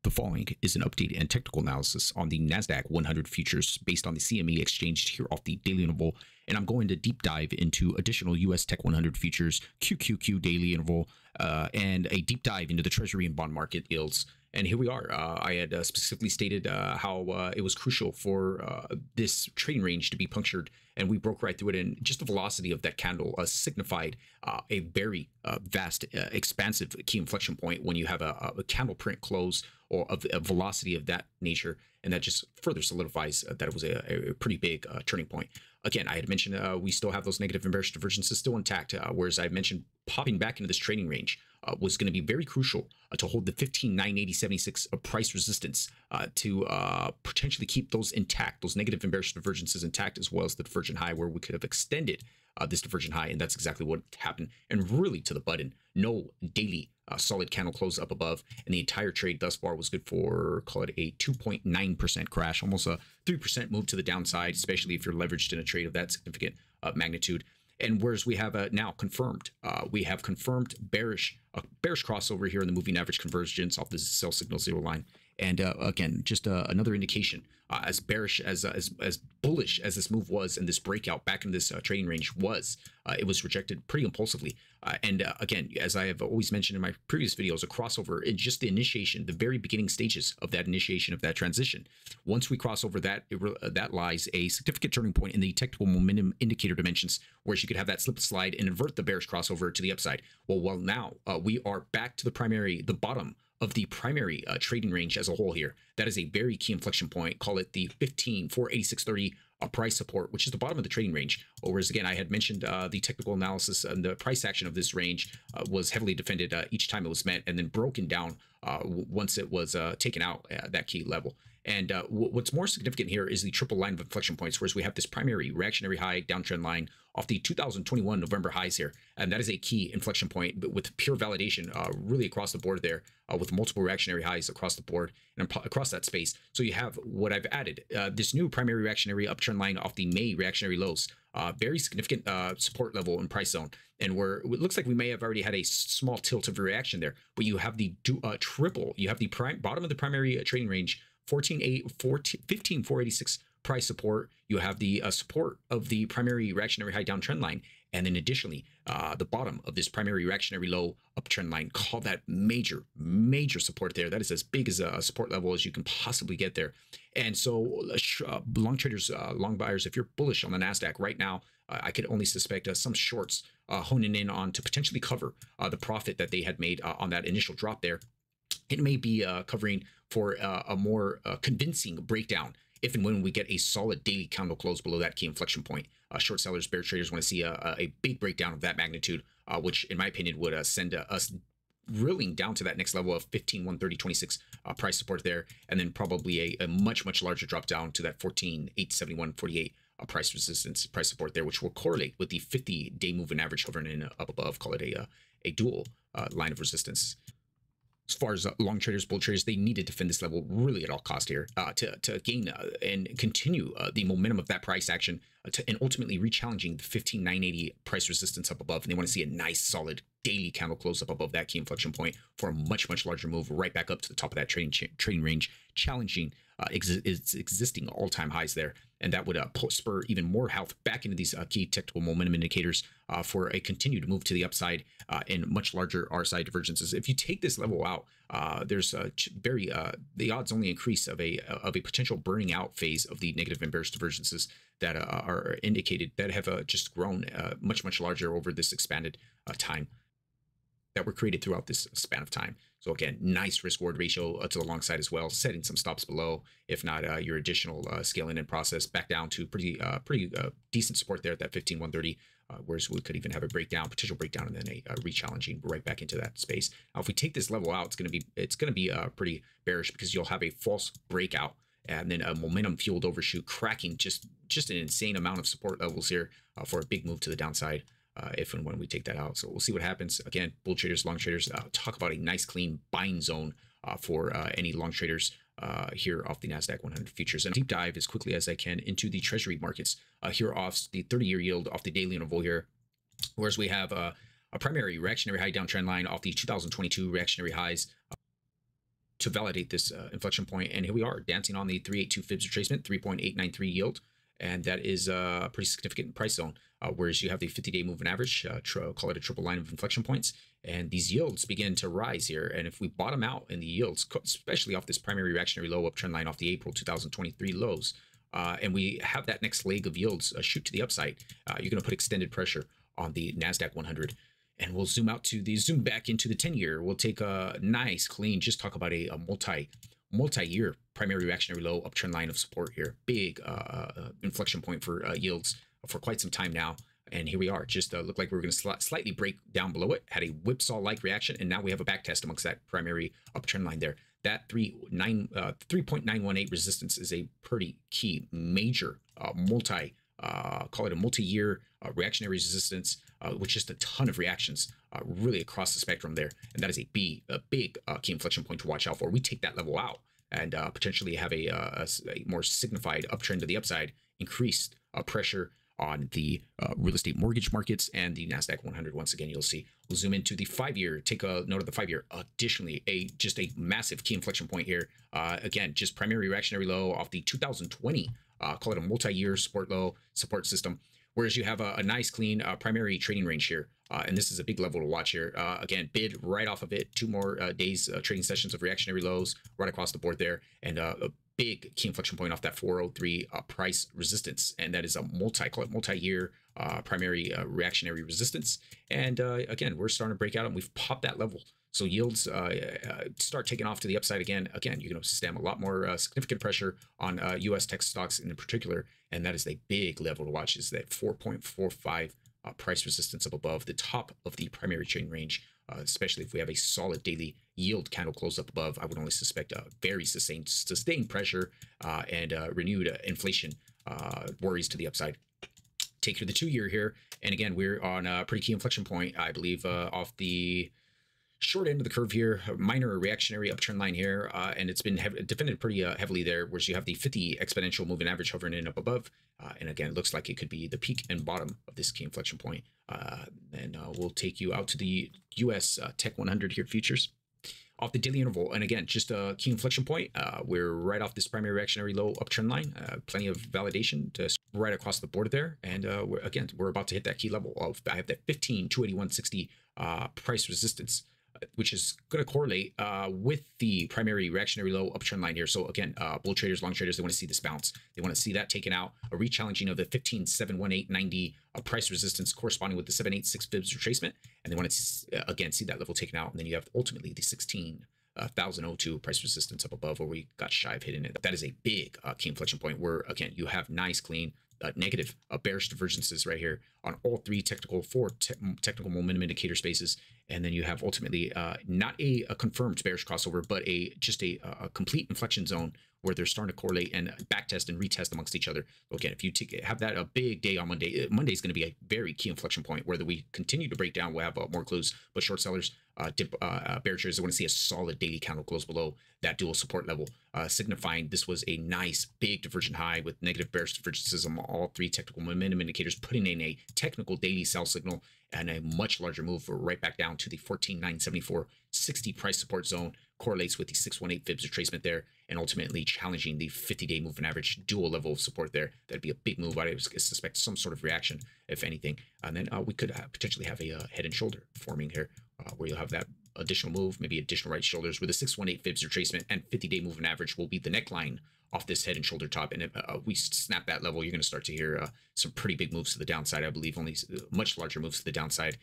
The following is an update and technical analysis on the Nasdaq 100 futures based on the CME exchanged here off the daily interval, and I'm going to deep dive into additional USTECH 100 futures QQQ daily interval and a deep dive into the Treasury and bond market yields. And here we are. I had specifically stated how it was crucial for this trading range to be punctured, and we broke right through it. And just the velocity of that candle signified a very vast, expansive key inflection point when you have a candle print close or a velocity of that nature. And that just further solidifies that it was a pretty big turning point. Again, I had mentioned we still have those negative and bearish divergences still intact, whereas I mentioned popping back into this trading range was going to be very crucial to hold the 15,980.76 price resistance to potentially keep those intact, those negative and bearish divergences intact, as well as the divergent high where we could have extended this divergent high. And that's exactly what happened. And really to the button, no daily solid candle close up above, and the entire trade thus far was good for, call it a 2.9% crash, almost a 3% move to the downside, especially if you're leveraged in a trade of that significant magnitude. And whereas we have now confirmed, we have confirmed bearish crossover here in the moving average convergence off the sell signal zero line. And again, just another indication, as bearish as bullish as this move was, and this breakout back in this trading range was, it was rejected pretty impulsively. And again, as I have always mentioned in my previous videos, a crossover in just the initiation, the very beginning stages of that initiation of that transition. Once we cross over that, that lies a significant turning point in the technical momentum indicator dimensions, where you could have that slip slide and invert the bearish crossover to the upside. Well, now we are back to the bottom of the primary trading range as a whole here. That is a very key inflection point. Call it the 15,486.30 price support, which is the bottom of the trading range. Whereas again, I had mentioned the technical analysis and the price action of this range was heavily defended each time it was met, and then broken down once it was taken out at that key level. And what's more significant here is the triple line of inflection points, whereas we have this primary reactionary high downtrend line off the 2021 November highs here. And that is a key inflection point, but with pure validation really across the board there, with multiple reactionary highs across the board and across that space. So you have what I've added, this new primary reactionary uptrend line off the May reactionary lows. Very significant support level in price zone, and it looks like we may have already had a small tilt of reaction there, but you have the triple, you have the bottom of the primary trading range, 15,486 price support. You have the support of the primary reactionary high downtrend line, and then additionally the bottom of this primary reactionary low uptrend line. Call that major support there. That is as big as a support level as you can possibly get there. And so long traders, long buyers, if you're bullish on the Nasdaq right now, I could only suspect some shorts honing in on to potentially cover the profit that they had made on that initial drop there. It may be covering for a more convincing breakdown if and when we get a solid daily candle close below that key inflection point. Short sellers, bear traders want to see a big breakdown of that magnitude, which in my opinion would send us reeling down to that next level of 15,130.26 price support there, and then probably a much larger drop down to that 14,871.48 price resistance, price support there, which will correlate with the 50-day moving average hovering in up above. Call it a dual line of resistance. As far as long traders, bull traders, they need to defend this level really at all cost here to gain and continue the momentum of that price action and ultimately re-challenging the 15,980 price resistance up above. And they want to see a nice solid daily candle close up above that key inflection point for a much larger move right back up to the top of that trading range, challenging its existing all-time highs there. And that would spur even more health back into these key technical momentum indicators for a continued move to the upside and much larger RSI divergences. If you take this level out, there's the odds only increase of a potential burning out phase of the negative and bearish divergences that are indicated, that have just grown much larger over this expanded time that were created throughout this span of time. So again, nice risk reward ratio to the long side as well, setting some stops below, if not your additional scaling in process, back down to pretty decent support there at that 15,130, whereas we could even have a potential breakdown, and then a re-challenging right back into that space. Now, if we take this level out, it's gonna be pretty bearish, because you'll have a false breakout and then a momentum fueled overshoot, cracking just an insane amount of support levels here for a big move to the downside. If and when we take that out. So we'll see what happens. Again, bull traders, long traders, talk about a nice clean buying zone for any long traders here off the Nasdaq 100 futures. And deep dive as quickly as I can into the Treasury markets here off the 30-year yield off the daily interval here, whereas we have a primary reactionary high downtrend line off the 2022 reactionary highs to validate this inflection point. And here we are dancing on the 382 fibs retracement, 3.893 yield. And that is a pretty significant price zone. Whereas you have the 50-day moving average, call it a triple line of inflection points. And these yields begin to rise here. And if we bottom out in the yields, especially off this primary reactionary low uptrend line off the April 2023 lows, and we have that next leg of yields shoot to the upside, you're going to put extended pressure on the Nasdaq 100. And we'll zoom back into the 10-year. We'll take a nice clean, just talk about a multi-year primary reactionary low uptrend line of support here. Big inflection point for yields for quite some time now. And here we are, just looked like we were going to slightly break down below it, had a whipsaw-like reaction, and now we have a back test amongst that primary uptrend line there. That 3.918 resistance is a pretty key, major call it a multi-year reactionary resistance, with just a ton of reactions really across the spectrum there. And that is a big key inflection point to watch out for. We take that level out and potentially have a more signified uptrend to the upside, increased pressure on the real estate mortgage markets and the Nasdaq 100. Once again, you'll see. We'll zoom into the 5-year. Take a note of the 5-year. Additionally, just a massive key inflection point here. Again, just primary reactionary low off the 2020. Call it a multi-year support system. Whereas you have a nice clean primary trading range here. And this is a big level to watch here. Again, bid right off of it. 2 more days trading sessions of reactionary lows right across the board there. And a big key inflection point off that 403 price resistance. And that is a multi-year primary reactionary resistance. And again, we're starting to break out and we've popped that level. So yields start taking off to the upside again. Again, you're going to stem a lot more significant pressure on U.S. tech stocks in particular. And that is a big level to watch, is that 4.45 price resistance up above the top of the primary trading range, especially if we have a solid daily yield candle close up above. I would only suspect a very sustained pressure and renewed inflation worries to the upside. Take you to the 2-year here. And again, we're on a pretty key inflection point, I believe, off the short end of the curve here, minor reactionary uptrend line here, and it's been defended pretty heavily there, whereas you have the 50 exponential moving average hovering in up above. And again, it looks like it could be the peak and bottom of this key inflection point. And we'll take you out to the US Tech 100 here futures off the daily interval. And again, just a key inflection point. We're right off this primary reactionary low uptrend line. Plenty of validation to right across the board there. And we're about to hit that key level of, I have that 15,281.60 price resistance, which is going to correlate with the primary reactionary low uptrend line here. So again, bull traders, long traders, they want to see this bounce. They want to see that taken out, a re-challenging of the 15,718.90 price resistance corresponding with the 786 fibs retracement. And they want to, again, see that level taken out. And then you have ultimately the 16,002 price resistance up above where we got shy of hitting it. That is a big key inflection point where, again, you have nice, clean, negative bearish divergences right here on all 3 technical momentum indicator spaces. And then you have ultimately not a confirmed bearish crossover, but just a complete inflection zone where they're starting to correlate and backtest and retest amongst each other. Again, if you have that a big day on Monday, Monday is going to be a very key inflection point. Whether we continue to break down, we'll have more clues. But short sellers, bear traders, want to see a solid daily candle close below that dual support level, signifying this was a nice big divergent high with negative bearish divergences on all 3 technical momentum indicators, putting in a technical daily sell signal and a much larger move right back down to the 14,974.60 price support zone. Correlates with the 618 fibs retracement there, and ultimately challenging the 50-day moving average dual level of support there. That'd be a big move. I suspect some sort of reaction, if anything. And then we could potentially have a head and shoulder forming here, where you'll have that additional move, maybe additional right shoulders, with the 618 fibs retracement and 50-day moving average will be the neckline off this head and shoulder top. And if we snap that level, you're going to start to hear some pretty big moves to the downside. I believe only much larger moves to the downside,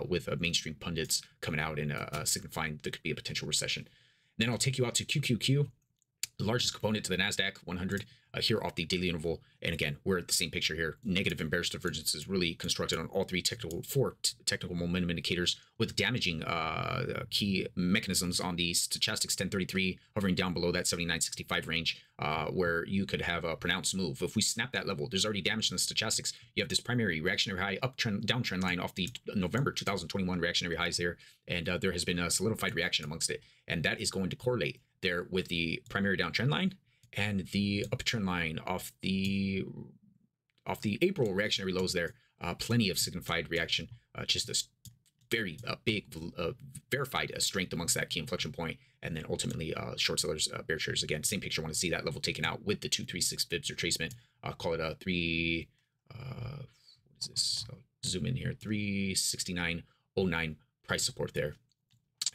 with mainstream pundits coming out and signifying there could be a potential recession. Then I'll take you out to QQQ, the largest component to the Nasdaq 100 here off the daily interval. And again, we're at the same picture here. Negative and bearish divergences really constructed on all 4 technical momentum indicators, with damaging key mechanisms on the stochastics 1033 hovering down below that 79.65 range, where you could have a pronounced move. If we snap that level, there's already damage in the stochastics. You have this primary reactionary high downtrend line off the November 2021 reactionary highs there, and there has been a solidified reaction amongst it, and that is going to correlate there with the primary downtrend line and the uptrend line off the April reactionary lows there. Plenty of signified reaction, just this very big verified strength amongst that key inflection point, and then ultimately short sellers, bear traders, again, same picture, want to see that level taken out with the 236 fibs retracement. Call it a what is this? I'll zoom in here, 369.09 price support there.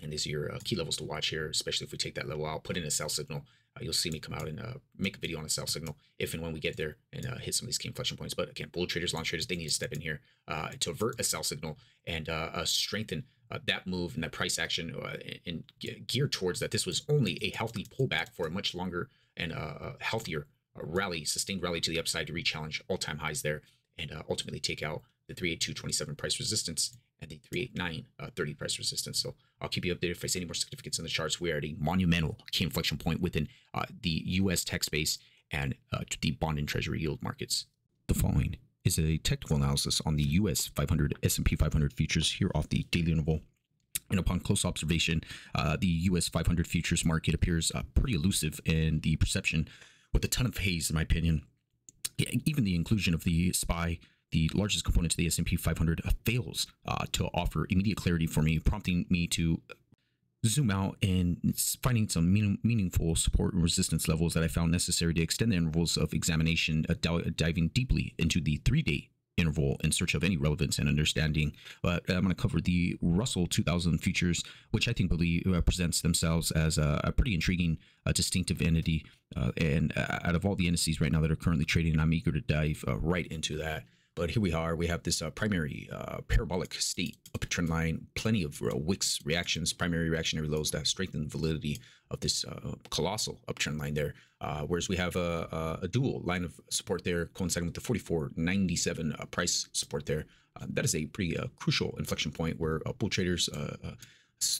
And these are your key levels to watch here, especially if we take that level out, put in a sell signal. You'll see me come out and make a video on a sell signal if and when we get there and hit some of these key inflection points. But again, bull traders, long traders, they need to step in here to avert a sell signal and strengthen that move and that price action and gear towards that. This was only a healthy pullback for a much longer and healthier rally, sustained rally to the upside to re-challenge all-time highs there and ultimately take out the 382.27 price resistance and the 389.30 price resistance. So I'll keep you updated if I see any more significance in the charts. We are at a monumental key inflection point within the U.S. tech space and the bond and treasury yield markets. The following is a technical analysis on the U.S. 500 S&P 500 futures here off the daily interval. And upon close observation, the U.S. 500 futures market appears pretty elusive in the perception, with a ton of haze, in my opinion. Even the inclusion of the SPY, the largest component to the S&P 500, fails to offer immediate clarity for me, prompting me to zoom out and finding some meaningful support and resistance levels that I found necessary to extend the intervals of examination, diving deeply into the 3-day interval in search of any relevance and understanding. But I'm going to cover the Russell 2000 futures, which I think presents themselves as a pretty intriguing, distinctive entity. And out of all the indices right now that are currently trading, I'm eager to dive right into that. But here we are. We have this primary parabolic state uptrend line, plenty of wicks reactions, primary reactionary lows that strengthen the validity of this colossal uptrend line there. Whereas we have a dual line of support there coinciding with the 44.97 price support there. That is a pretty crucial inflection point where bull traders,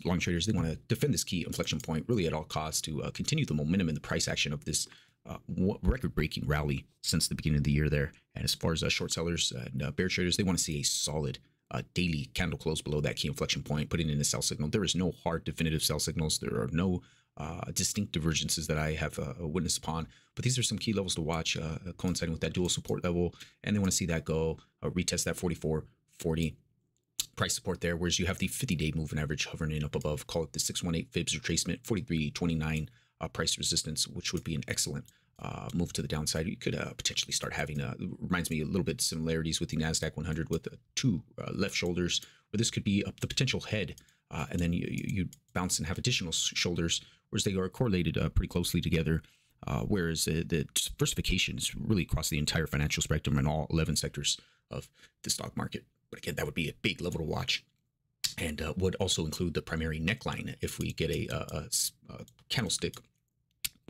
long traders, they want to defend this key inflection point really at all costs to continue the momentum in the price action of this record-breaking rally since the beginning of the year there. And as far as short sellers and bear traders, they want to see a solid daily candle close below that key inflection point, putting in a sell signal. There is no hard definitive sell signals. There are no distinct divergences that I have witnessed upon, but these are some key levels to watch coinciding with that dual support level, and they want to see that go retest that 44.40 price support there, whereas you have the 50-day moving average hovering in up above, call it the 618 fibs retracement, 43.29 price resistance, which would be an excellent move to the downside. You could potentially start having, reminds me a little bit similarities with the Nasdaq 100 with two left shoulders, where this could be up the potential head, and then you bounce and have additional shoulders, whereas they are correlated pretty closely together. Whereas the diversification is really across the entire financial spectrum in all 11 sectors of the stock market. But again, that would be a big level to watch, and would also include the primary neckline if we get a candlestick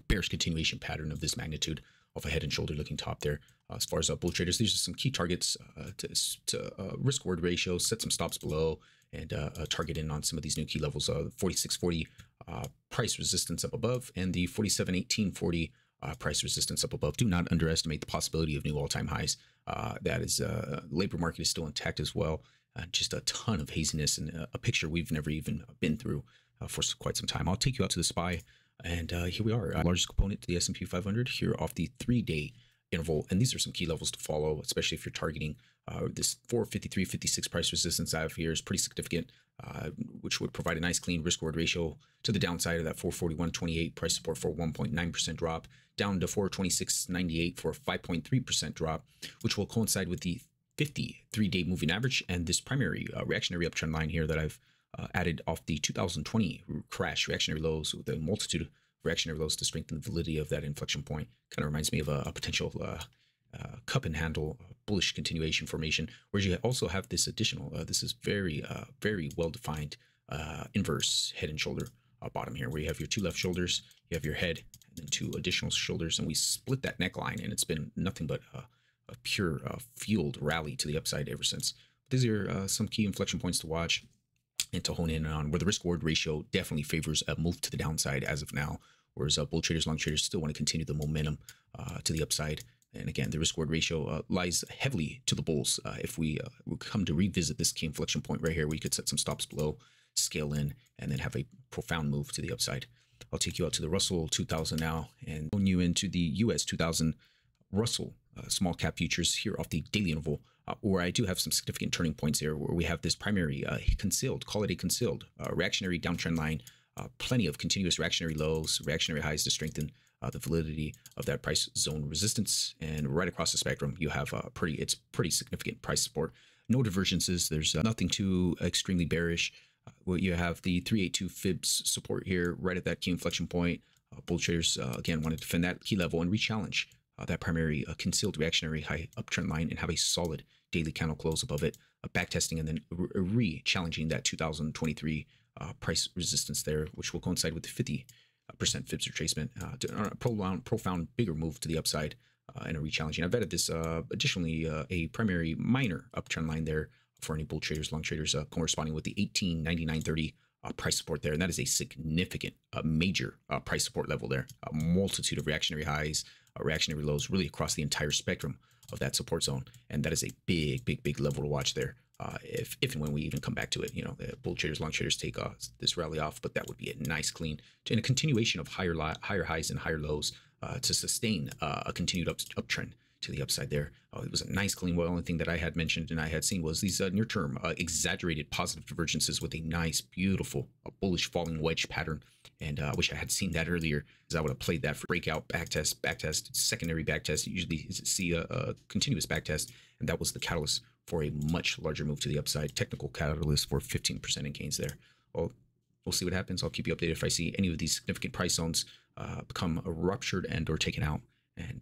bearish continuation pattern of this magnitude of a head and shoulder looking top there. As far as bull traders, these are some key targets to risk reward ratio, set some stops below, and target in on some of these new key levels, 46.40 price resistance up above, and the 47.1840 price resistance up above. Do not underestimate the possibility of new all-time highs. That is, labor market is still intact as well. Just a ton of haziness and a picture we've never even been through for quite some time. I'll take you out to the SPY, and here we are, largest component to the S&P 500 here off the 3-day interval. And these are some key levels to follow, especially if you're targeting this 453.56 price resistance I have here is pretty significant, which would provide a nice clean risk reward ratio to the downside of that 441.28 price support for a 1.9% drop, down to 426.98 for a 5.3% drop, which will coincide with the 53-day moving average and this primary reactionary uptrend line here that I've added off the 2020 crash reactionary lows with a multitude of reactionary lows to strengthen the validity of that inflection point. Kind of reminds me of a potential cup and handle bullish continuation formation, where you also have this additional, this is very well-defined inverse head and shoulder bottom here, where you have your two left shoulders, you have your head, and then two additional shoulders, and we split that neckline, and it's been nothing but a pure fueled rally to the upside ever since. These are some key inflection points to watch and to hone in on, where the risk reward ratio definitely favors a move to the downside as of now, whereas bull traders, long traders still want to continue the momentum to the upside. And again, the risk reward ratio lies heavily to the bulls. If we come to revisit this key inflection point right here, we could set some stops below, scale in, and then have a profound move to the upside. I'll take you out to the Russell 2000 now and bring you into the US 2000 Russell small cap futures here off the daily interval. where I do have some significant turning points here, where we have this primary concealed, call it a concealed reactionary downtrend line, plenty of continuous reactionary lows, reactionary highs to strengthen the validity of that price zone resistance. And right across the spectrum, you have it's pretty significant price support. No divergences. There's nothing too extremely bearish. Where you have the 382 fibs support here, right at that key inflection point. Bull traders again want to defend that key level and re-challenge that primary concealed reactionary high uptrend line and have a solid daily candle close above it, backtesting and then re-challenging that 2023 price resistance there, which will coincide with the 50% fibs retracement, a profound bigger move to the upside and a re-challenging. I've added this additionally a primary minor uptrend line there for any bull traders, long traders, corresponding with the 1899.30 price support there. And that is a significant, major price support level there. A multitude of reactionary highs, reactionary lows, really across the entire spectrum of that support zone. And that is a big level to watch there. If and when we even come back to it, the bull traders, long traders take this rally off, but that would be a nice clean and a continuation of higher highs and higher lows to sustain a continued uptrend to the upside there. It was a nice clean. Well, the only thing that I had mentioned and I had seen was these near-term exaggerated positive divergences with a nice, beautiful, bullish falling wedge pattern. And I wish I had seen that earlier, because I would have played that for breakout, backtest, secondary backtest. You usually see a continuous backtest, and that was the catalyst for a much larger move to the upside. Technical catalyst for 15% in gains there. Well, we'll see what happens. I'll keep you updated if I see any of these significant price zones become ruptured and or taken out. And